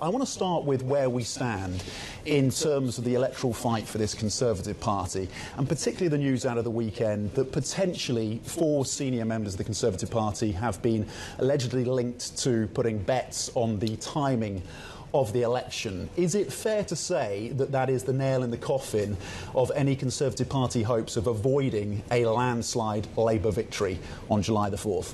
I want to start with where we stand in terms of the electoral fight for this Conservative Party, and particularly the news out of the weekend that potentially 4 senior members of the Conservative Party have been allegedly linked to putting bets on the timing of the election. Is it fair to say that that is the nail in the coffin of any Conservative Party hopes of avoiding a landslide Labour victory on July the 4th?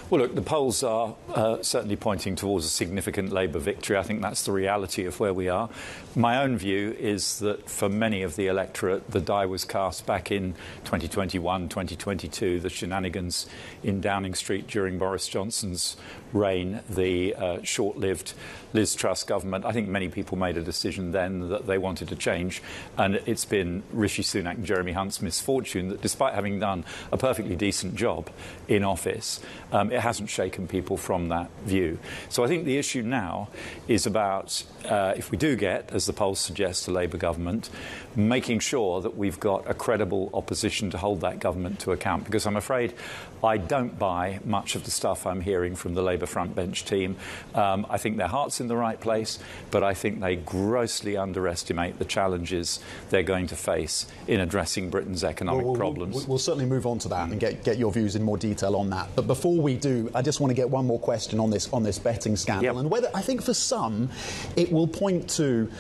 Well, look, the polls are certainly pointing towards a significant Labour victory. I think that's the reality of where we are. My own view is that for many of the electorate, the die was cast back in 2021, 2022, the shenanigans in Downing Street during Boris Johnson's reign, the short-lived Liz Truss government. I think many people made a decision then that they wanted to change, and it's been Rishi Sunak and Jeremy Hunt's misfortune that despite having done a perfectly decent job in office, it hasn't shaken people from that view. So I think the issue now is about, if we do get, as the polls suggest, a Labour government, making sure that we've got a credible opposition to hold that government to account. Because I'm afraid I don't buy much of the stuff I'm hearing from the Labour frontbench team. I think their heart's in the right place, but I think they grossly underestimate the challenges they're going to face in addressing Britain's economic problems. We'll certainly move on to that and get your views in more detail on that. But before we do, I just want to get one more question on this betting scandal, and whether I think for some it will point to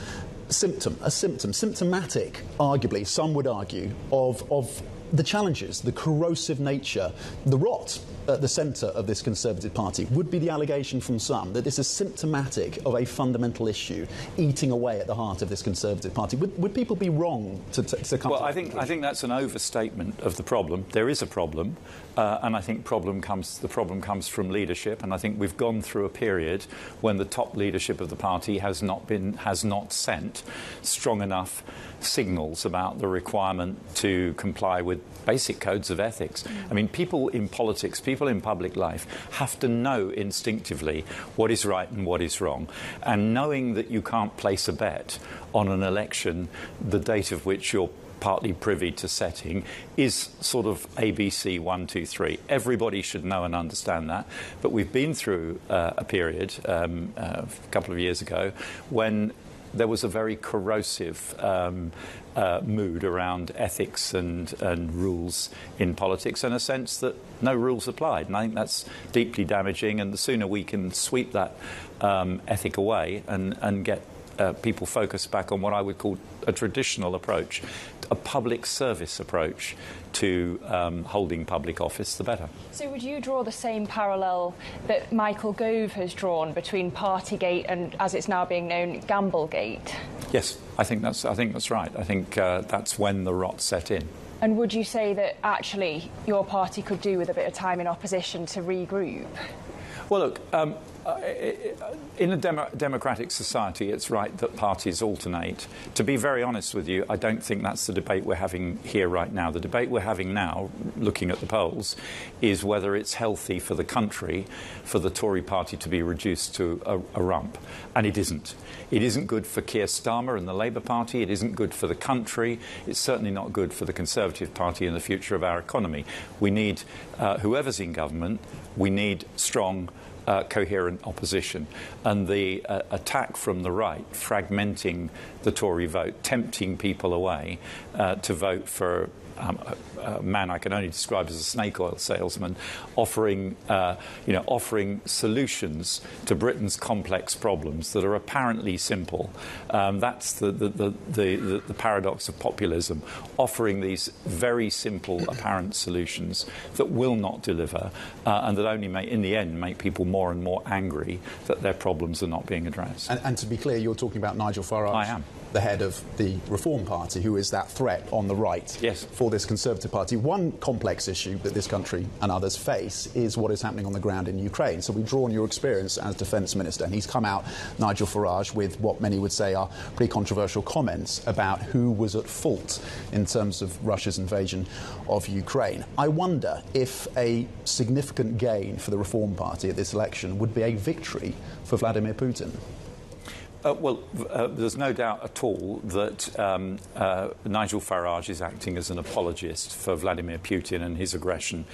symptomatic, arguably, some would argue, of the challenges, the corrosive nature, the rot at the centre of this Conservative Party. Would be the allegation from some that this is symptomatic of a fundamental issue eating away at the heart of this Conservative Party. Would people be wrong to come well, to I think that's an overstatement of the problem. There is a problem, and I think the problem comes from leadership, and I think we've gone through a period when the top leadership of the party has not sent strong enough signals about the requirement to comply with basic codes of ethics. I mean, people in politics, people in public life have to know instinctively what is right and what is wrong. And knowing that you can't place a bet on an election, the date of which you're partly privy to setting, is sort of ABC 1, 2, 3. Everybody should know and understand that. But we've been through a period a couple of years ago when there was a very corrosive mood around ethics and rules in politics, and a sense that no rules applied. And I think that's deeply damaging, and the sooner we can sweep that ethic away and get people focused back on what I would call a traditional approach, a public service approach to holding public office, the better. So would you draw the same parallel that Michael Gove has drawn between Partygate and, as it's now being known, Gamblegate? Yes, I think that's right. I think that's when the rot set in. And would you say that actually your party could do with a bit of time in opposition to regroup? Well, look, in a democratic society, it's right that parties alternate. To be very honest with you, I don't think that's the debate we're having here right now. The debate we're having now, looking at the polls, is whether it's healthy for the country for the Tory party to be reduced to a rump. And it isn't. It isn't good for Keir Starmer and the Labour Party. It isn't good for the country. It's certainly not good for the Conservative Party and the future of our economy. We need, whoever's in government, we need strong, coherent opposition. And the attack from the right, fragmenting the Tory vote, tempting people away to vote for a man I can only describe as a snake oil salesman, offering solutions to Britain's complex problems that are apparently simple. That's the paradox of populism, offering these very simple apparent solutions that will not deliver and that only may, in the end, make people more and more angry that their problems are not being addressed. And to be clear, you're talking about Nigel Farage. I am. The head of the Reform Party, who is that threat on the right for this Conservative Party. One complex issue that this country and others face is what is happening on the ground in Ukraine. So we draw on your experience as Defence Minister, and he's come out, Nigel Farage, with what many would say are pretty controversial comments about who was at fault in terms of Russia's invasion of Ukraine. I wonder if a significant gain for the Reform Party at this election would be a victory for Vladimir Putin. There's no doubt at all that Nigel Farage is acting as an apologist for Vladimir Putin and his aggression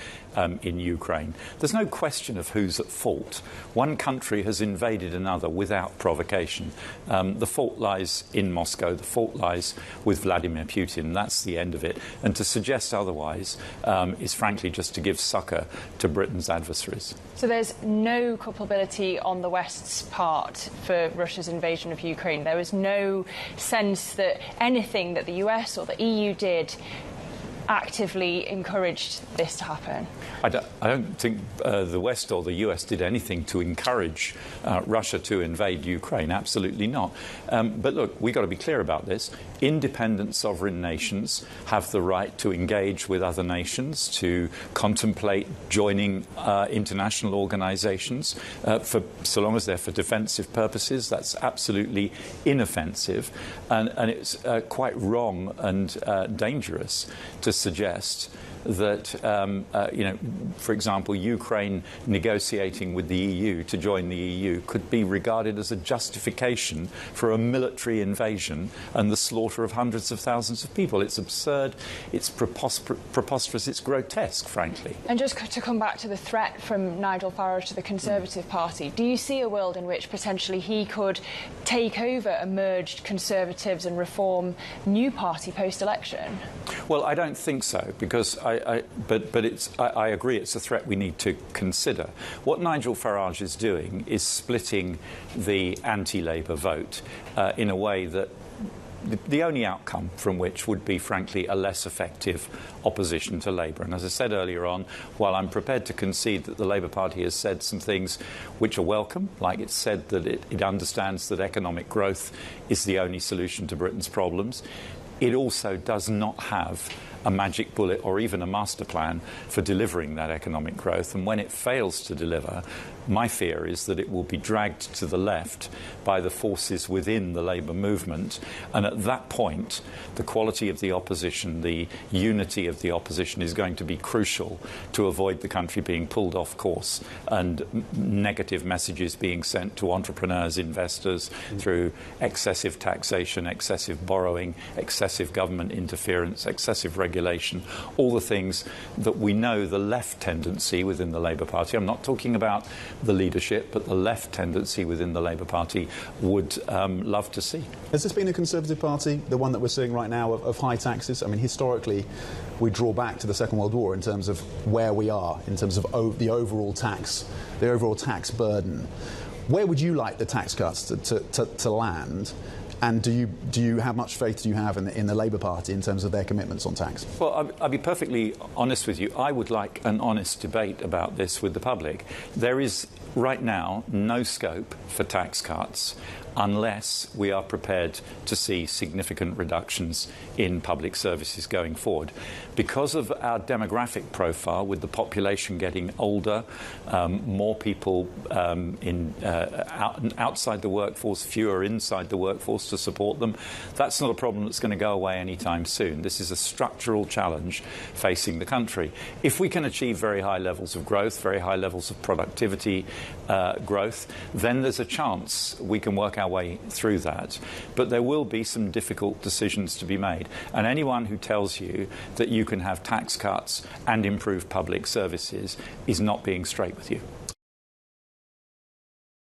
in Ukraine. There's no question of who's at fault. One country has invaded another without provocation. The fault lies in Moscow. The fault lies with Vladimir Putin. That's the end of it. And to suggest otherwise is frankly just to give succor to Britain's adversaries. So there's no culpability on the West's part for Russia's invasion of Ukraine. There was no sense that anything that the US or the EU did actively encouraged this to happen. I don't think the West or the US did anything to encourage Russia to invade Ukraine. Absolutely not. But look, we've got to be clear about this. Independent sovereign nations have the right to engage with other nations, to contemplate joining international organisations, so long as they're for defensive purposes. That's absolutely inoffensive. And it's quite wrong and dangerous to suggest that, for example, Ukraine negotiating with the EU to join the EU could be regarded as a justification for a military invasion and the slaughter of hundreds of thousands of people. It's absurd, it's preposterous, it's grotesque, frankly. And just to come back to the threat from Nigel Farage to the Conservative Party, do you see a world in which potentially he could take over a merged Conservatives and Reform new party post-election? Well, I don't think so, because I agree it's a threat we need to consider. What Nigel Farage is doing is splitting the anti-Labour vote in a way that the only outcome from which would be, frankly, a less effective opposition to Labour. And as I said earlier on, while I'm prepared to concede that the Labour Party has said some things which are welcome, like it's said that it understands that economic growth is the only solution to Britain's problems, it also does not have a magic bullet or even a master plan for delivering that economic growth. And when it fails to deliver, my fear is that it will be dragged to the left by the forces within the Labour movement. And at that point, the quality of the opposition, the unity of the opposition is going to be crucial to avoid the country being pulled off course and negative messages being sent to entrepreneurs, investors through excessive taxation, excessive borrowing, excessive government interference, excessive regulation, all the things that we know the left tendency within the Labour Party. I'm not talking about the leadership, but the left tendency within the Labour Party would love to see. Has this been a Conservative Party, the one that we're seeing right now, of high taxes? I mean, historically, we draw back to the Second World War in terms of where we are, in terms of the overall tax burden. Where would you like the tax cuts to land? And how much faith do you have in the Labour Party in terms of their commitments on tax? Well, I'll be perfectly honest with you. I would like an honest debate about this with the public. There is right now no scope for tax cuts unless we are prepared to see significant reductions in public services going forward. Because of our demographic profile, with the population getting older, more people outside the workforce, fewer inside the workforce to support them, that's not a problem that's going to go away anytime soon. This is a structural challenge facing the country. If we can achieve very high levels of growth, very high levels of productivity growth, then there's a chance we can work our way through that. But there will be some difficult decisions to be made. And anyone who tells you that you can have tax cuts and improve public services is not being straight with you.